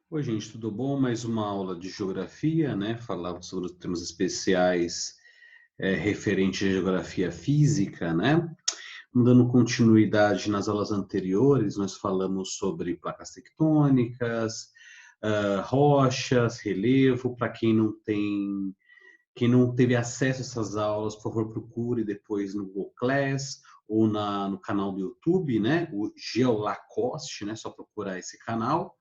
Oi, gente, tudo bom? Mais uma aula de geografia, né? Falava sobre os temas especiais referentes à geografia física, né? Dando continuidade nas aulas anteriores, nós falamos sobre placas tectônicas, rochas, relevo. Para quem não teve acesso a essas aulas, por favor, procure depois no Google Class ou no canal do YouTube, né? O Geolacoste, né? Só procurar esse canal.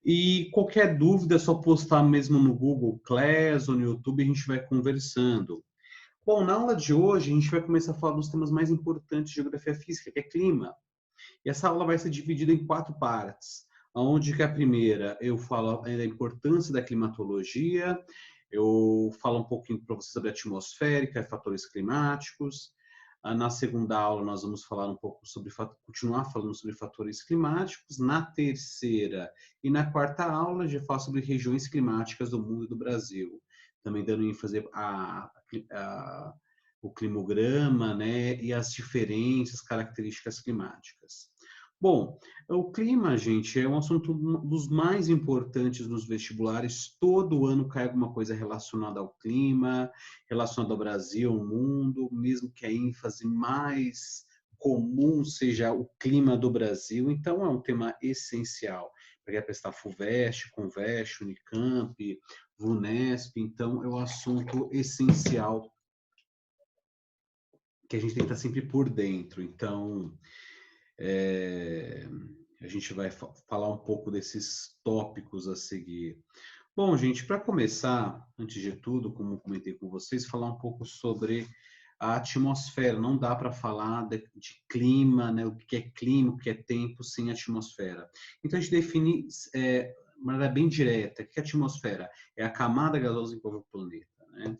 E qualquer dúvida é só postar mesmo no Google Class ou no YouTube, a gente vai conversando. Bom, na aula de hoje a gente vai começar a falar dos temas mais importantes de geografia física, que é clima. E essa aula vai ser dividida em 4 partes, onde que a primeira eu falo da importância da climatologia, eu falo um pouquinho para você sobre a atmosférica e fatores climáticos. Na segunda aula nós vamos falar um pouco sobre continuar falando sobre fatores climáticos. Na terceira e na quarta aula já falo sobre regiões climáticas do mundo e do Brasil, também dando ênfase o climograma, né, e as diferentes características climáticas. Bom, o clima, gente, é um assunto dos mais importantes nos vestibulares. Todo ano cai alguma coisa relacionada ao clima, relacionada ao Brasil, ao mundo, mesmo que a ênfase mais comum seja o clima do Brasil. Então, é um tema essencial para quem prestar FUVEST, CONVEST, Unicamp, VUNESP. Então, é um assunto essencial que a gente tem que estar sempre por dentro. Então, é, a gente vai falar um pouco desses tópicos a seguir. Bom, gente, para começar, antes de tudo, como comentei com vocês, falar um pouco sobre a atmosfera. Não dá para falar de clima, né? O que é clima, o que é tempo sem atmosfera. Então a gente define de maneira bem direta. O que é atmosfera? É a camada gasosa que envolve o planeta, né?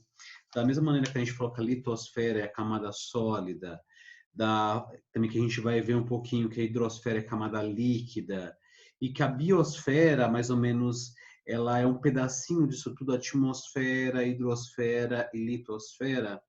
Da mesma maneira que a gente falou que a litosfera é a camada sólida, também que a gente vai ver um pouquinho que a hidrosfera é a camada líquida, e que a biosfera, mais ou menos, ela é um pedacinho disso tudo, atmosfera, hidrosfera e litosfera,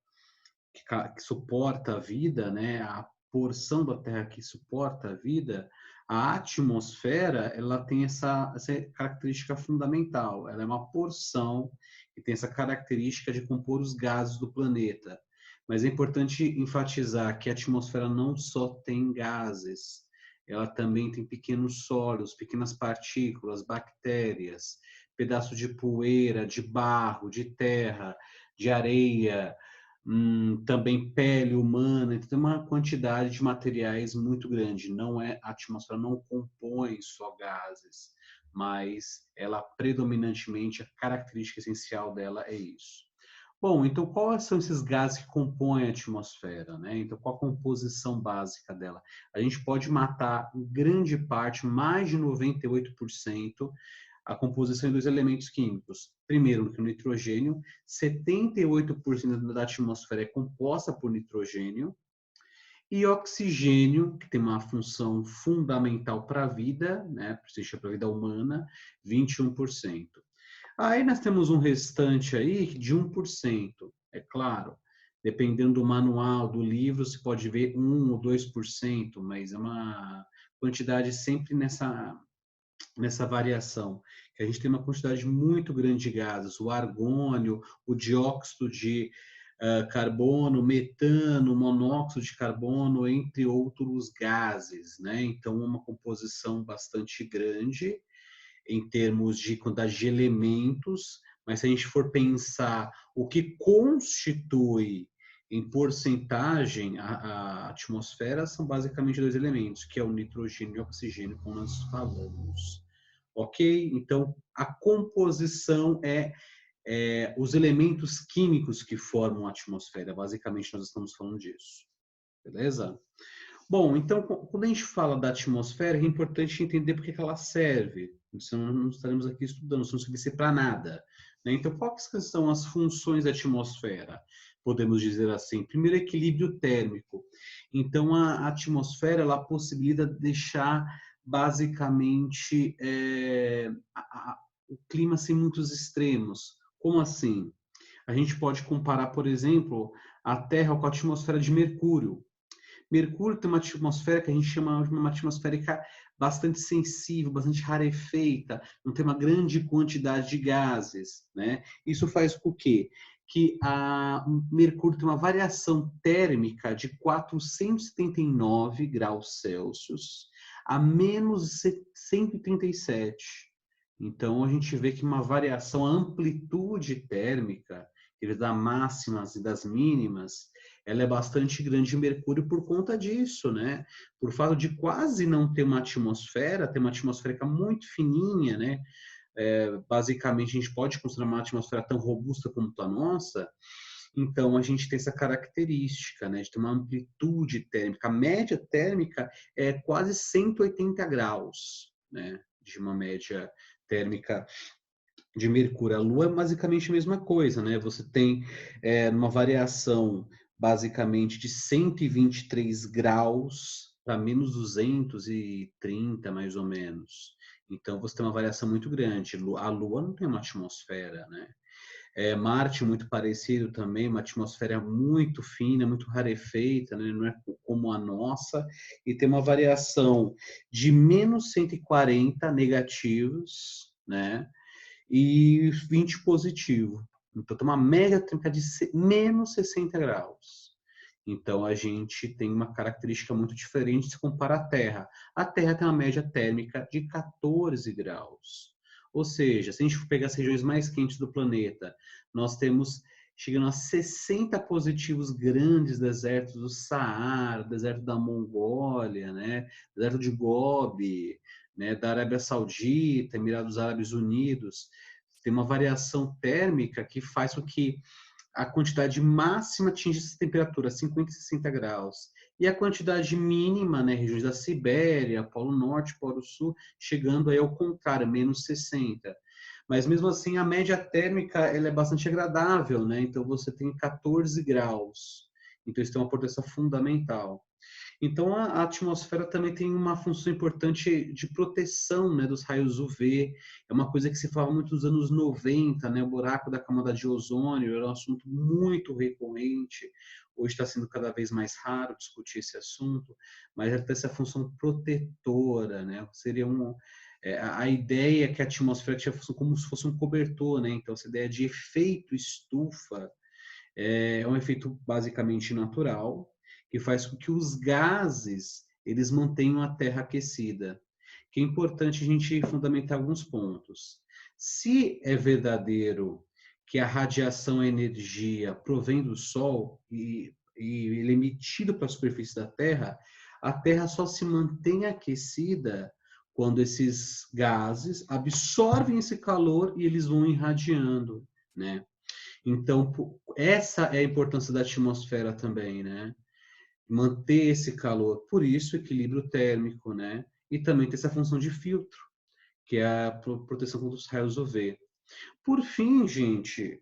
que suporta a vida, né? A porção da Terra que suporta a vida. A atmosfera, ela tem essa característica fundamental, ela é uma porção que tem essa característica de compor os gases do planeta. Mas é importante enfatizar que a atmosfera não só tem gases, ela também tem pequenos sólidos, pequenas partículas, bactérias, pedaços de poeira, de barro, de terra, de areia, também pele humana. Então tem uma quantidade de materiais muito grande. Não é, a atmosfera não compõe só gases, mas ela predominantemente, a característica essencial dela é isso. Bom, então quais são esses gases que compõem a atmosfera, né? Então qual a composição básica dela? A gente pode matar em grande parte, mais de 98%, a composição de dois elementos químicos. Primeiro, o nitrogênio. 78% da atmosfera é composta por nitrogênio. E oxigênio, que tem uma função fundamental para a vida, né, seja para a vida humana, 21%. Aí nós temos um restante aí de 1%. É claro, dependendo do manual, do livro, se pode ver 1 ou 2%, mas é uma quantidade sempre nessa variação, que a gente tem uma quantidade muito grande de gases, o argônio, o dióxido de carbono, metano, monóxido de carbono, entre outros gases, né? Então, uma composição bastante grande em termos de quantidade de elementos, mas se a gente for pensar o que constitui em porcentagem a atmosfera, são basicamente dois elementos, que é o nitrogênio e o oxigênio, como nós falamos. Ok? Então, a composição é os elementos químicos que formam a atmosfera. Basicamente, nós estamos falando disso. Beleza? Bom, então, quando a gente fala da atmosfera, é importante entender por que ela serve. Senão não estaremos aqui estudando, se não servir para nada, né? Então, quais são as funções da atmosfera? Podemos dizer assim. Primeiro, equilíbrio térmico. Então, a atmosfera, ela possibilita deixar, basicamente, o clima sem muitos extremos. Como assim? A gente pode comparar, por exemplo, a Terra com a atmosfera de Mercúrio. Mercúrio tem uma atmosfera que a gente chama de uma atmosfera bastante sensível, bastante rarefeita, não tem uma grande quantidade de gases, né? Isso faz com que o Mercúrio tem uma variação térmica de 479 graus Celsius a menos 137. Então, a gente vê que uma variação, a amplitude térmica, das máximas e das mínimas, ela é bastante grande em Mercúrio por conta disso, né? Por fato de quase não ter uma atmosfera, ter uma atmosférica muito fininha, né? Basicamente, a gente pode considerar uma atmosfera tão robusta como a nossa, então a gente tem essa característica, né, de ter uma amplitude térmica. A média térmica é quase 180 graus, né, de uma média térmica de Mercúrio. A Lua é basicamente a mesma coisa, né? Você tem uma variação basicamente de 123 graus para menos 230, mais ou menos. Então, você tem uma variação muito grande. A Lua não tem uma atmosfera, né? Marte muito parecido também, uma atmosfera muito fina, muito rarefeita, né? Não é como a nossa, e tem uma variação de menos 140 negativos, né? E 20 positivo. Então, tem uma média térmica de menos 60 graus. Então, a gente tem uma característica muito diferente se compara à Terra. A Terra tem uma média térmica de 14 graus. Ou seja, se a gente for pegar as regiões mais quentes do planeta, nós temos chegando a 60 positivos grandes desertos do Saara, deserto da Mongólia, né? Deserto de Gobi, né? Da Arábia Saudita, Emirados Árabes Unidos. Tem uma variação térmica que faz com que a quantidade máxima atinja essa temperatura, 50 e 60 graus. E a quantidade mínima, né, regiões da Sibéria, Polo Norte, Polo Sul, chegando aí ao contrário, menos 60. Mas mesmo assim, a média térmica ela é bastante agradável, né? Então você tem 14 graus. Então isso tem uma proteção fundamental. Então, a atmosfera também tem uma função importante de proteção, né, dos raios UV. É uma coisa que se fala muito nos anos 90, né, o buraco da camada de ozônio era um assunto muito recorrente. Hoje está sendo cada vez mais raro discutir esse assunto, mas ela tem essa função protetora, né? Seria a ideia é que a atmosfera tinha função como se fosse um cobertor, né? Então, essa ideia de efeito estufa é um efeito basicamente natural, que faz com que os gases eles mantenham a Terra aquecida. Que é importante a gente fundamentar alguns pontos. Se é verdadeiro que a radiação, a energia provém do Sol e ele é emitido para a superfície da Terra, a Terra só se mantém aquecida quando esses gases absorvem esse calor e eles vão irradiando, né? Então, essa é a importância da atmosfera também, né? Manter esse calor. Por isso, equilíbrio térmico, né? E também tem essa função de filtro, que é a proteção contra os raios UV. Por fim, gente,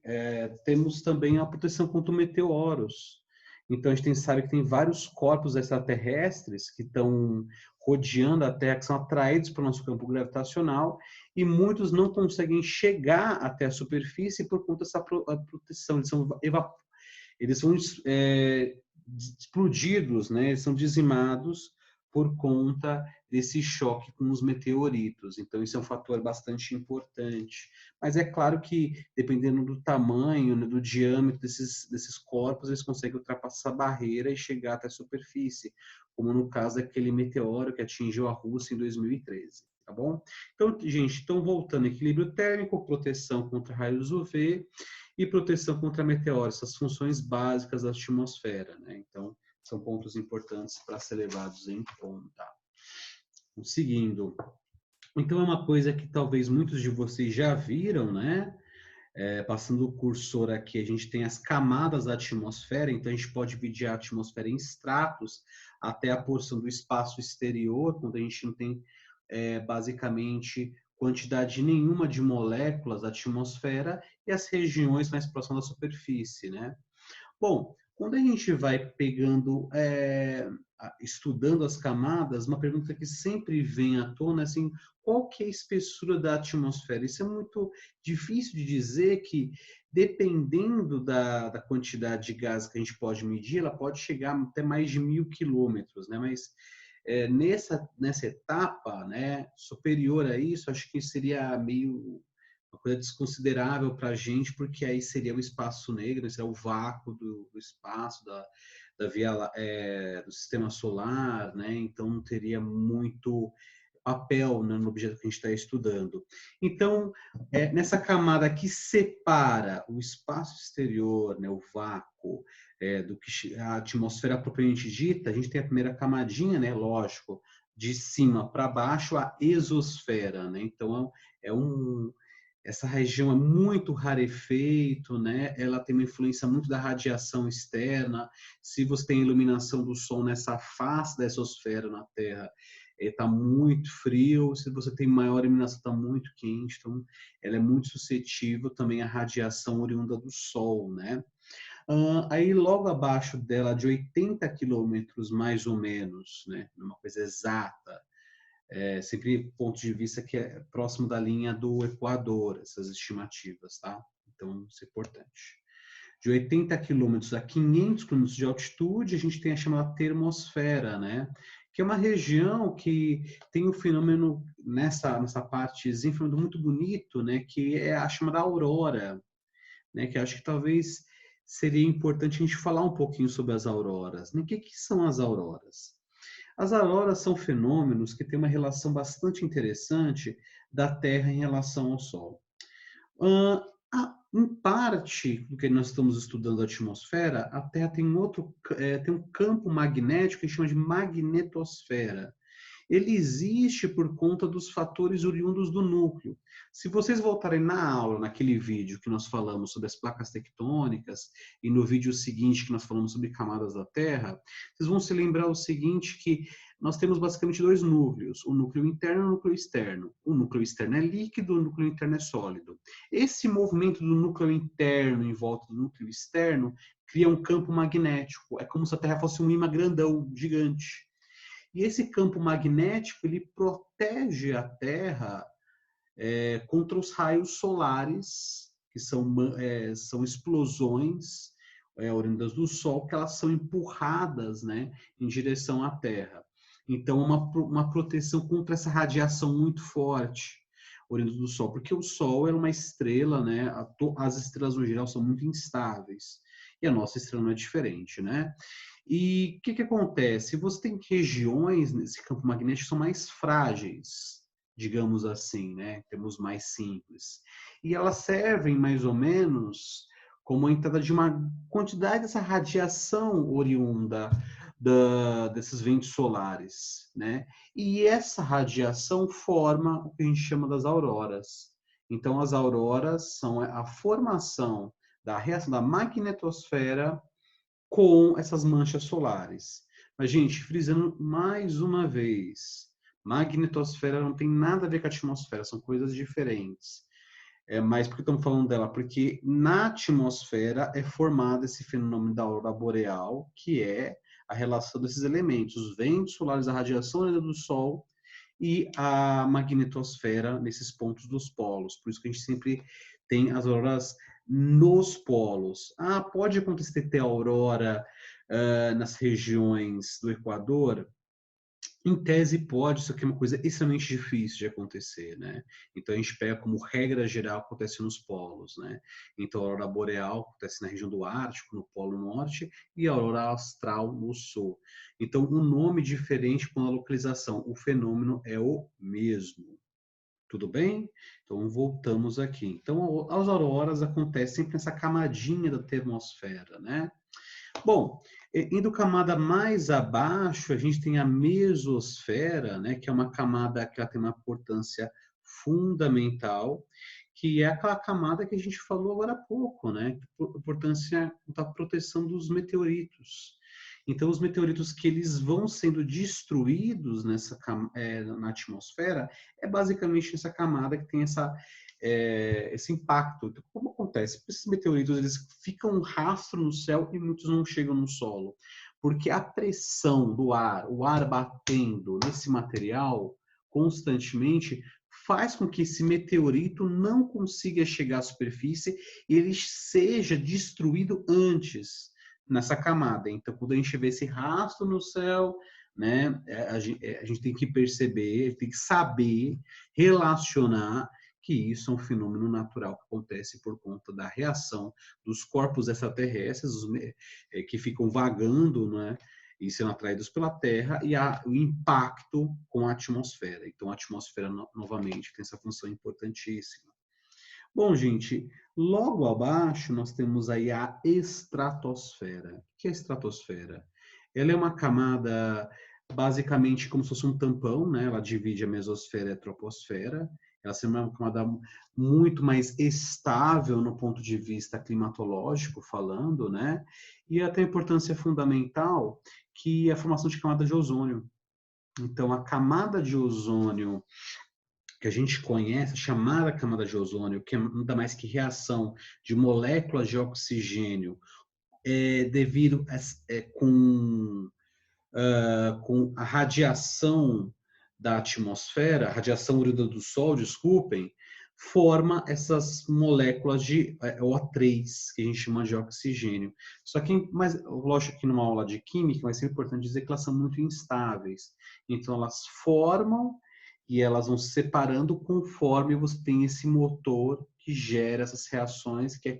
temos também a proteção contra meteoros. Então, a gente sabe que tem vários corpos extraterrestres que estão rodeando a Terra, que são atraídos para o nosso campo gravitacional, e muitos não conseguem chegar até a superfície por conta dessa proteção. Eles são explodidos, né? Eles são dizimados por conta desse choque com os meteoritos. Então, isso é um fator bastante importante. Mas é claro que, dependendo do tamanho, né, do diâmetro desses corpos, eles conseguem ultrapassar a barreira e chegar até a superfície, como no caso daquele meteoro que atingiu a Rússia em 2013. Tá bom? Então, gente, voltando, equilíbrio térmico, proteção contra raios UV e proteção contra meteoros, essas funções básicas da atmosfera, né? Então, são pontos importantes para ser levados em conta. Seguindo. Então, é uma coisa que talvez muitos de vocês já viram, né? Passando o cursor aqui, a gente tem as camadas da atmosfera, então a gente pode dividir a atmosfera em estratos até a porção do espaço exterior, quando a gente não tem basicamente quantidade nenhuma de moléculas da atmosfera e as regiões mais próximas da superfície, né? Bom, quando a gente vai pegando, estudando as camadas, uma pergunta que sempre vem à tona é assim, qual que é a espessura da atmosfera? Isso é muito difícil de dizer que, dependendo da quantidade de gás que a gente pode medir, ela pode chegar até mais de 1.000 quilômetros, né? Mas nessa etapa, né, superior a isso, acho que seria meio uma coisa desconsiderável para a gente, porque aí seria o espaço negro, seria o vácuo do espaço, da do sistema solar, né? Então não teria muito papel, né, no objeto que a gente está estudando. Então, nessa camada que separa o espaço exterior, né, o vácuo, do que a atmosfera propriamente dita, a gente tem a primeira camadinha, né, lógico, de cima para baixo, a exosfera, né? Então, essa região é muito rarefeito, né? Ela tem uma influência muito da radiação externa. Se você tem iluminação do Sol nessa face da exosfera na Terra, está muito frio. Se você tem maior iluminação, está muito quente. Então, ela é muito suscetível também à radiação oriunda do Sol, né? Aí, logo abaixo dela, de 80 quilômetros, mais ou menos, né? Uma coisa exata, sempre ponto de vista que é próximo da linha do Equador, essas estimativas, tá? Então, isso é importante. De 80 quilômetros a 500 quilômetros de altitude, a gente tem a chamada termosfera, né? Que é uma região que tem um fenômeno nessa partezinha, um fenômeno muito bonito, né? Que é a chamada aurora, né? Que acho que talvez seria importante a gente falar um pouquinho sobre as auroras, né? O que são as auroras? As auroras são fenômenos que têm uma relação bastante interessante da Terra em relação ao Sol. Em parte do que nós estamos estudando a atmosfera, a Terra tem tem um campo magnético que a gente chama de magnetosfera. Ele existe por conta dos fatores oriundos do núcleo. Se vocês voltarem na aula, naquele vídeo que nós falamos sobre as placas tectônicas, e no vídeo seguinte que nós falamos sobre camadas da Terra, vocês vão se lembrar o seguinte, que nós temos basicamente dois núcleos, o núcleo interno e o núcleo externo. O núcleo externo é líquido, o núcleo interno é sólido. Esse movimento do núcleo interno em volta do núcleo externo cria um campo magnético. É como se a Terra fosse um imã grandão, gigante. E esse campo magnético, ele protege a Terra contra os raios solares, que são explosões oriundas do Sol, que elas são empurradas, né, em direção à Terra. Então, uma proteção contra essa radiação muito forte oriunda do Sol, porque o Sol é uma estrela, né, as estrelas no geral são muito instáveis, e a nossa estrela não é diferente, né? E o que acontece? Você tem regiões nesse campo magnético que são mais frágeis, digamos assim, né? Temos mais simples. E elas servem mais ou menos como a entrada de uma quantidade dessa radiação oriunda desses ventos solares, né? E essa radiação forma o que a gente chama das auroras. Então, as auroras são a formação da reação da magnetosfera com essas manchas solares. Mas, gente, frisando mais uma vez, magnetosfera não tem nada a ver com a atmosfera, são coisas diferentes. Mas por que estamos falando dela? Porque na atmosfera é formado esse fenômeno da aurora boreal, que é a relação desses elementos, os ventos solares, a radiação do Sol e a magnetosfera nesses pontos dos polos. Por isso que a gente sempre tem as auroras nos polos. Pode acontecer ter aurora nas regiões do Equador? Em tese pode, isso aqui é uma coisa extremamente difícil de acontecer, né? Então a gente pega como regra geral acontece nos polos, né? Então a aurora boreal acontece na região do Ártico, no Polo Norte, e a aurora austral no Sul. Então um nome diferente com a localização, o fenômeno é o mesmo. Tudo bem? Então voltamos aqui. Então as auroras acontecem sempre nessa camadinha da termosfera, né? Bom, indo camada mais abaixo, a gente tem a mesosfera, né, que é uma camada que ela tem uma importância fundamental, que é aquela camada que a gente falou agora há pouco, né, a importância da proteção dos meteoritos. Então, os meteoritos que eles vão sendo destruídos na atmosfera é basicamente essa camada que tem esse impacto. Então, como acontece? Esses meteoritos eles ficam um rastro no céu e muitos não chegam no solo, porque a pressão do ar, o ar batendo nesse material constantemente, faz com que esse meteorito não consiga chegar à superfície e ele seja destruído antes nessa camada. Então, quando a gente vê esse rastro no céu, né? A gente tem que perceber, tem que saber relacionar que isso é um fenômeno natural que acontece por conta da reação dos corpos extraterrestres que ficam vagando, né? E sendo atraídos pela Terra e o impacto com a atmosfera. Então, a atmosfera, novamente, tem essa função importantíssima. Bom, gente, logo abaixo nós temos aí a estratosfera. O que é a estratosfera? Ela é uma camada basicamente como se fosse um tampão, né? Ela divide a mesosfera e a troposfera. Ela é uma camada muito mais estável no ponto de vista climatológico falando, né? E ela tem importância fundamental que é a formação de camada de ozônio. Então, a camada de ozônio que a gente conhece, chamada camada de ozônio, que é nada mais que reação de moléculas de oxigênio devido com a radiação da atmosfera, radiação oriunda do Sol, desculpem, forma essas moléculas de O3, que a gente chama de oxigênio. Só que, mas, lógico que numa aula de química vai ser importante dizer que elas são muito instáveis. Então, elas formam e elas vão se separando conforme você tem esse motor que gera essas reações, que é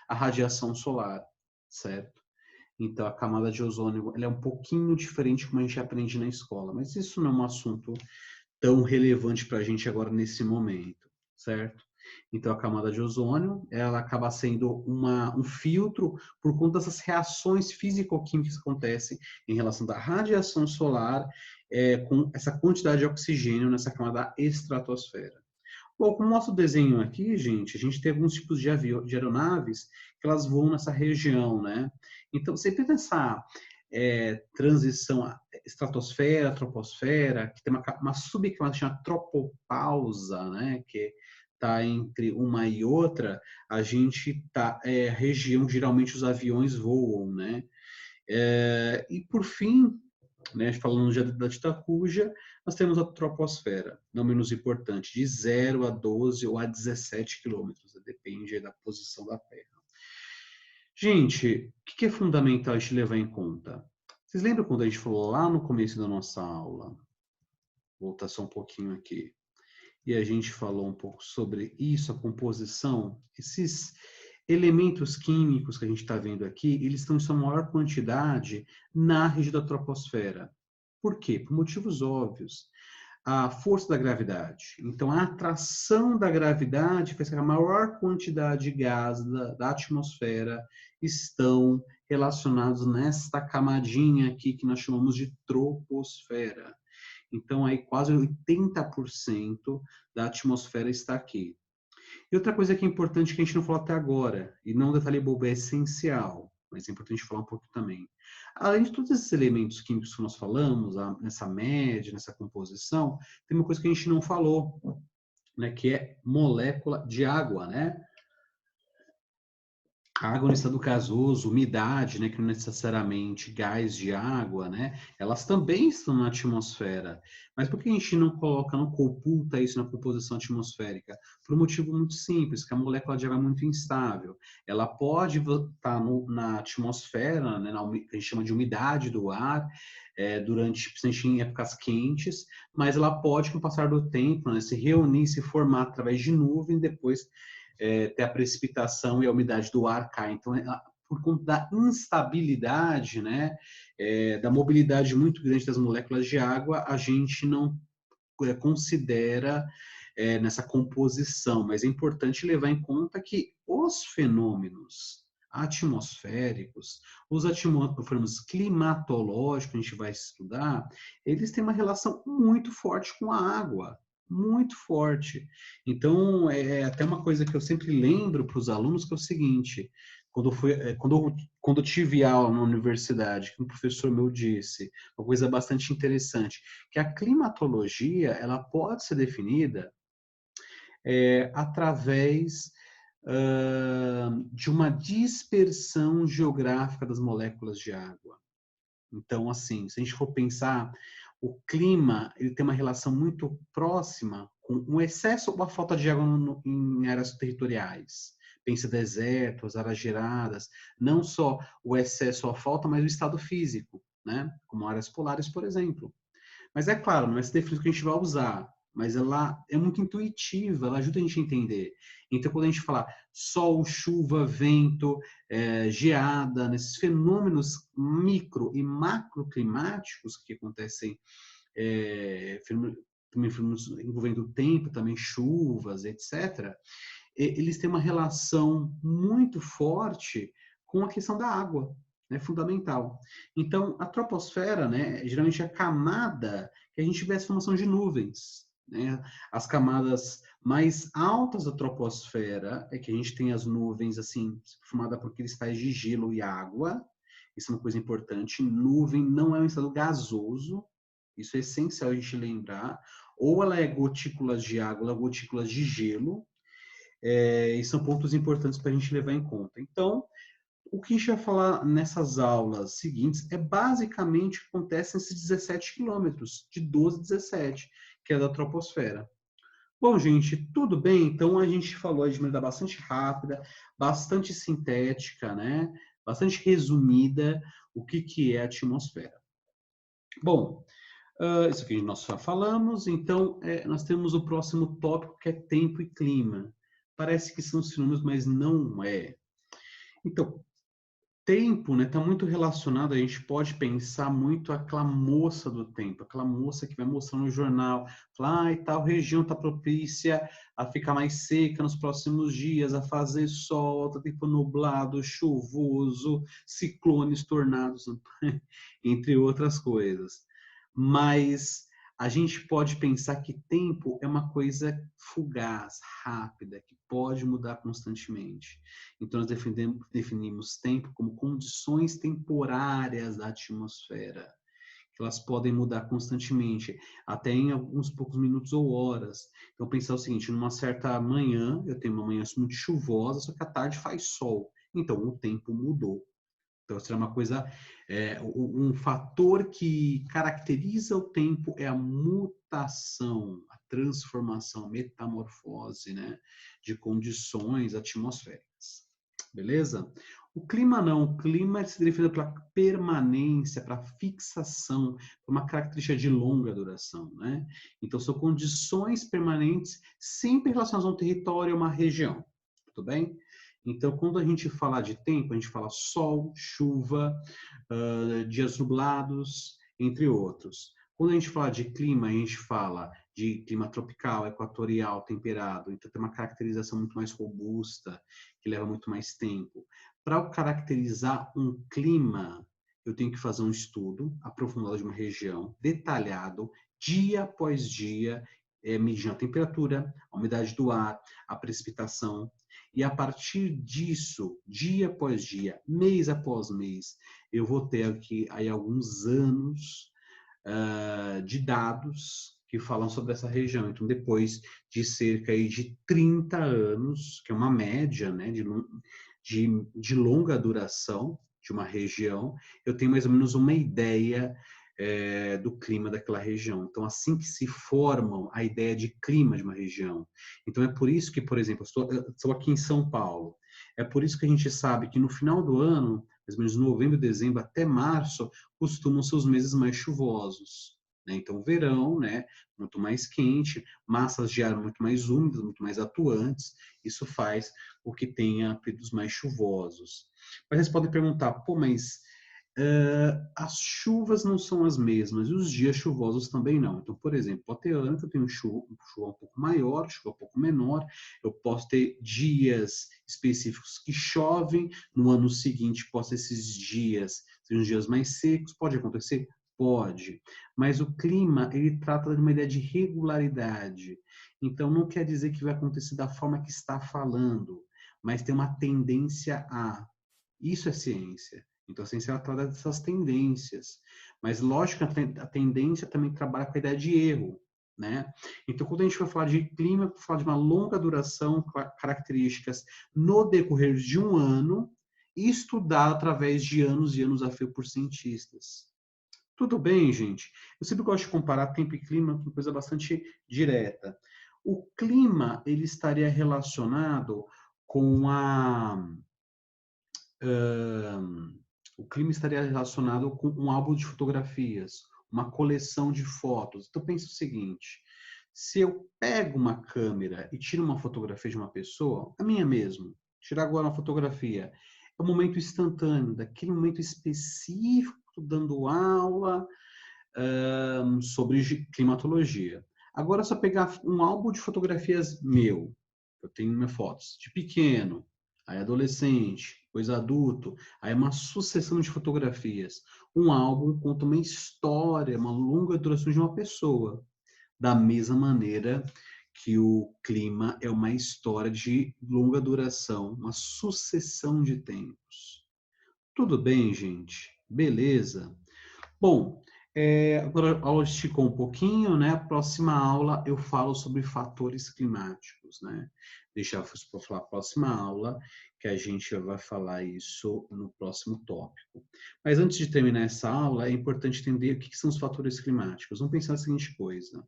a radiação solar, certo? Então, a camada de ozônio ela é um pouquinho diferente como a gente aprende na escola, mas isso não é um assunto tão relevante para a gente agora nesse momento, certo? Então, a camada de ozônio, ela acaba sendo um filtro por conta dessas reações físico-químicas que acontecem em relação da radiação solar com essa quantidade de oxigênio nessa camada estratosfera. Bom, como mostra o desenho aqui, gente, a gente tem alguns tipos de aeronaves que elas voam nessa região, né? Então, sempre nessa transição estratosfera, troposfera, que tem uma subcamada que chama tropopausa, né? Que está entre uma e outra, a gente está região que geralmente os aviões voam, né? E por fim, né, falando já da Titacuja, nós temos a troposfera, não menos importante, de 0 a 12 ou a 17 quilômetros, depende da posição da Terra. Gente, o que é fundamental a gente levar em conta? Vocês lembram quando a gente falou lá no começo da nossa aula? Vou voltar só um pouquinho aqui. E a gente falou um pouco sobre isso, a composição, esses elementos químicos que a gente está vendo aqui, eles estão em sua maior quantidade na região da troposfera. Por quê? Por motivos óbvios. A força da gravidade. Então, a atração da gravidade faz com que a maior quantidade de gás da atmosfera estão relacionados nesta camadinha aqui que nós chamamos de troposfera. Então, aí quase 80% da atmosfera está aqui. E outra coisa que é importante que a gente não falou até agora, e não um detalhe bobo, é essencial, mas é importante falar um pouco também. Além de todos esses elementos químicos que nós falamos, nessa média, nessa composição, tem uma coisa que a gente não falou, né, que é molécula de água, né? Água no estado gasoso, umidade, né, que não é necessariamente gás de água, né, elas também estão na atmosfera. Mas por que a gente não coloca, não computa isso na composição atmosférica? Por um motivo muito simples, que a molécula de água é muito instável. Ela pode estar na atmosfera, né, que a gente chama de umidade do ar, durante, principalmente em épocas quentes, mas ela pode, com o passar do tempo, né, se reunir, se formar através de nuvem, depois ter a precipitação e a umidade do ar cai. Então, por conta da instabilidade, né, da mobilidade muito grande das moléculas de água, a gente não considera nessa composição, mas é importante levar em conta que os fenômenos atmosféricos, os fenômenos climatológicos que a gente vai estudar, eles têm uma relação muito forte com a água, muito forte. Então, é até uma coisa que eu sempre lembro para os alunos, que é o seguinte, quando eu tive aula na universidade, que um professor meu disse, uma coisa bastante interessante, que a climatologia ela pode ser definida através de uma dispersão geográfica das moléculas de água. Então, assim, se a gente for pensar, o clima ele tem uma relação muito próxima com um excesso ou a falta de água em áreas territoriais. Pensa desertos, áreas geradas, não só o excesso ou a falta, mas o estado físico. né? Como áreas polares, por exemplo. Mas é claro, não é essa definição que a gente vai usar, mas ela é muito intuitiva, ela ajuda a gente a entender. Então, quando a gente fala sol, chuva, vento, geada, nesses fenômenos micro e macroclimáticos que acontecem, também fenômenos envolvendo o tempo, também chuvas, etc., eles têm uma relação muito forte com a questão da água, né, fundamental. Então, a troposfera, né, geralmente é a camada que a gente vê essa formação de nuvens, né? As camadas mais altas da troposfera é que a gente tem as nuvens assim, formadas por cristais de gelo e água. Isso é uma coisa importante. Nuvem não é um estado gasoso. Isso é essencial a gente lembrar. Ou ela é gotículas de água, ou ela é gotículas de gelo. E são pontos importantes para a gente levar em conta. Então, o que a gente vai falar nessas aulas seguintes é basicamente o que acontece nesses 17 quilômetros, de 12 a 17, que é da troposfera. Bom, gente, tudo bem? Então, a gente falou de maneira bastante rápida, bastante sintética, né? Bastante resumida, o que é a atmosfera. Bom, isso aqui nós já falamos, então nós temos o próximo tópico que é tempo e clima. Parece que são sinônimos, mas não é. Então, tempo, né, está muito relacionado, a gente pode pensar muito aquela moça do tempo, aquela moça que vai mostrar no jornal, falar, e tal região está propícia a ficar mais seca nos próximos dias, a fazer sol, tá tempo nublado, chuvoso, ciclones, tornados, entre outras coisas. Mas a gente pode pensar que tempo é uma coisa fugaz, rápida, que pode mudar constantemente. Então, nós definimos tempo como condições temporárias da atmosfera, que elas podem mudar constantemente, até em alguns poucos minutos ou horas. Então, pensar o seguinte, numa certa manhã, eu tenho uma manhã muito chuvosa, só que à tarde faz sol. Então, o tempo mudou. Então, será uma coisa, um fator que caracteriza o tempo é a mutação, a transformação, a metamorfose, né, de condições atmosféricas. Beleza? O clima não, o clima se define pela permanência, para fixação, por uma característica de longa duração, né? Então, são condições permanentes sempre relacionadas a um território, a uma região. Tudo bem? Então, quando a gente fala de tempo, a gente fala sol, chuva, dias nublados, entre outros. Quando a gente fala de clima, a gente fala de clima tropical, equatorial, temperado. Então, tem uma caracterização muito mais robusta, que leva muito mais tempo. Para eu caracterizar um clima, eu tenho que fazer um estudo aprofundado de uma região, detalhado, dia após dia, medindo a temperatura, a umidade do ar, a precipitação, e a partir disso, dia após dia, mês após mês, eu vou ter aqui aí alguns anos de dados que falam sobre essa região. Então, depois de cerca aí de 30 anos, que é uma média, né, de longa duração de uma região, eu tenho mais ou menos uma ideia do clima daquela região. Então, assim que se formam a ideia de clima de uma região. Então, é por isso que, por exemplo, eu estou aqui em São Paulo. É por isso que a gente sabe que no final do ano, mais ou menos novembro, dezembro até março, costumam ser os meses mais chuvosos. Né? Então, verão, né, muito mais quente, massas de ar muito mais úmidas, muito mais atuantes, isso faz com que tenha períodos mais chuvosos. Mas vocês podem perguntar, pô, mas as chuvas não são as mesmas e os dias chuvosos também não. Então, por exemplo, pode ter ano que eu tenho chuva um pouco maior, chuva um pouco menor, eu posso ter dias específicos que chovem, no ano seguinte posso ter esses dias, ser uns dias mais secos, pode acontecer? Pode, mas o clima, ele trata de uma ideia de regularidade, então não quer dizer que vai acontecer da forma que está falando, mas tem uma tendência a. Isso é ciência. Então, a ciência ela trata dessas tendências. Mas, lógico, a tendência também trabalha com a ideia de erro. Né? Então, quando a gente vai falar de clima, vai falar de uma longa duração, características no decorrer de um ano, estudado através de anos e anos a fio por cientistas. Tudo bem, gente? Eu sempre gosto de comparar tempo e clima com coisa bastante direta. O clima, ele estaria relacionado com O clima estaria relacionado com um álbum de fotografias, uma coleção de fotos. Então pensa o seguinte, se eu pego uma câmera e tiro uma fotografia de uma pessoa, a minha mesmo, tirar agora uma fotografia, é um momento instantâneo, daquele momento específico, dando aula sobre climatologia. Agora, se eu pegar um álbum de fotografias meu, eu tenho minhas fotos de pequeno, aí adolescente, depois adulto, aí uma sucessão de fotografias. Um álbum conta uma história, uma longa duração de uma pessoa. Da mesma maneira que o clima é uma história de longa duração, uma sucessão de tempos. Tudo bem, gente? Beleza? Bom, agora a aula esticou um pouquinho, né? A próxima aula eu falo sobre fatores climáticos, né? Deixar para falar a próxima aula, que a gente vai falar isso no próximo tópico. Mas antes de terminar essa aula, é importante entender o que são os fatores climáticos. Vamos pensar a seguinte coisa.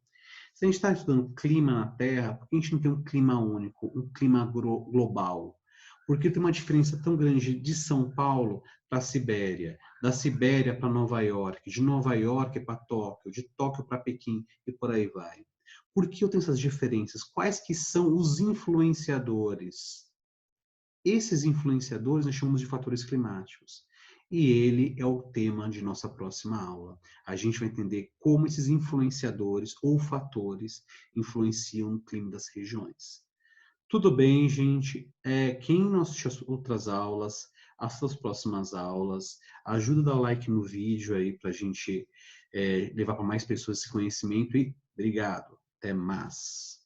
Se a gente está estudando clima na Terra, por que a gente não tem um clima único, um clima global? Porque tem uma diferença tão grande de São Paulo para a Sibéria, da Sibéria para Nova York, de Nova York para Tóquio, de Tóquio para Pequim e por aí vai. Por que eu tenho essas diferenças? Quais que são os influenciadores? Esses influenciadores nós chamamos de fatores climáticos. E ele é o tema de nossa próxima aula. A gente vai entender como esses influenciadores ou fatores influenciam o clima das regiões. Tudo bem, gente? Quem não assistiu as outras aulas, as suas próximas aulas, ajuda a dar like no vídeo aí para a gente levar para mais pessoas esse conhecimento e obrigado. Até mais.